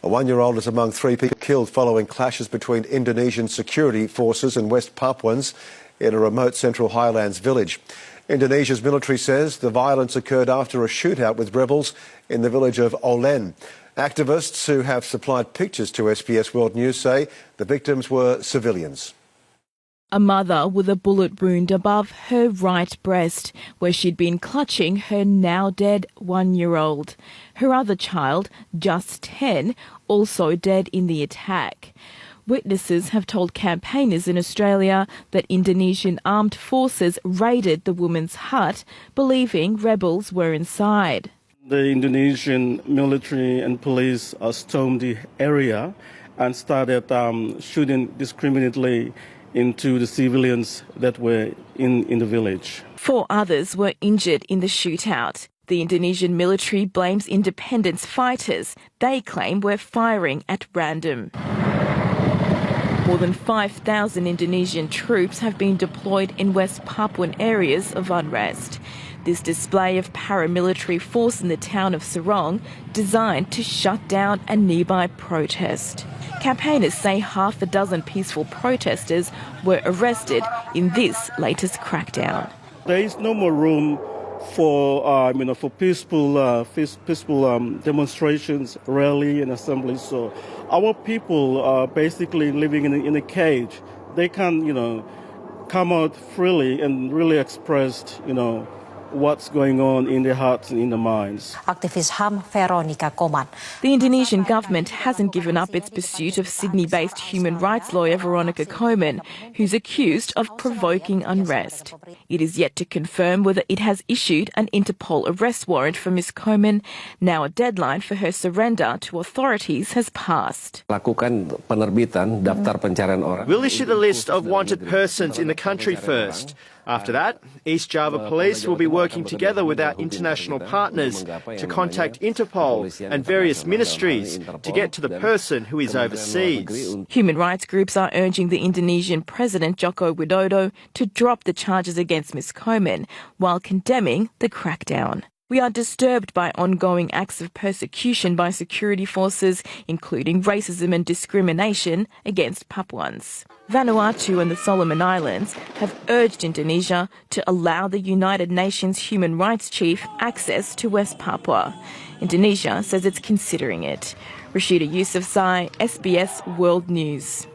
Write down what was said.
A 1-year-old is among 3 people killed following clashes between Indonesian security forces and West Papuans in a remote central highlands village. Indonesia's military says the violence occurred after a shootout with rebels in the village of Olen. Activists who have supplied pictures to SBS World News say the victims were civilians. A mother with a bullet wound above her right breast, where she'd been clutching her now dead 1-year-old. Her other child, just 10, also dead in the attack. Witnesses have told campaigners in Australia that Indonesian armed forces raided the woman's hut, believing rebels were inside. The Indonesian military and police stormed the area and started shooting indiscriminately into the civilians that were in the village. 4 others were injured in the shootout. The Indonesian military blames independence fighters they claim were firing at random. More than 5,000 Indonesian troops have been deployed in West Papuan areas of unrest. This display of paramilitary force in the town of Sorong designed to shut down a nearby protest. Campaigners say half a dozen peaceful protesters were arrested in this latest crackdown. There is no more room for peaceful demonstrations, rally and assemblies. So our people are basically living in a cage. They can, come out freely and really express, what's going on in their hearts and in their minds. Aktivis HAM Veronica Koman. The Indonesian government hasn't given up its pursuit of Sydney-based human rights lawyer Veronica Koman, who's accused of provoking unrest. It is yet to confirm whether it has issued an Interpol arrest warrant for Ms Koman. Now a deadline for her surrender to authorities has passed. Lakukan penerbitan daftar pencarian orang. We'll issue the list of wanted persons in the country first. After that, East Java Police will be working together with our international partners to contact Interpol and various ministries to get to the person who is overseas. Human rights groups are urging the Indonesian President Joko Widodo to drop the charges against Ms Koman while condemning the crackdown. We are disturbed by ongoing acts of persecution by security forces, including racism and discrimination against Papuans. Vanuatu and the Solomon Islands have urged Indonesia to allow the United Nations Human Rights Chief access to West Papua. Indonesia says it's considering it. Rashida Yousafzai, SBS World News.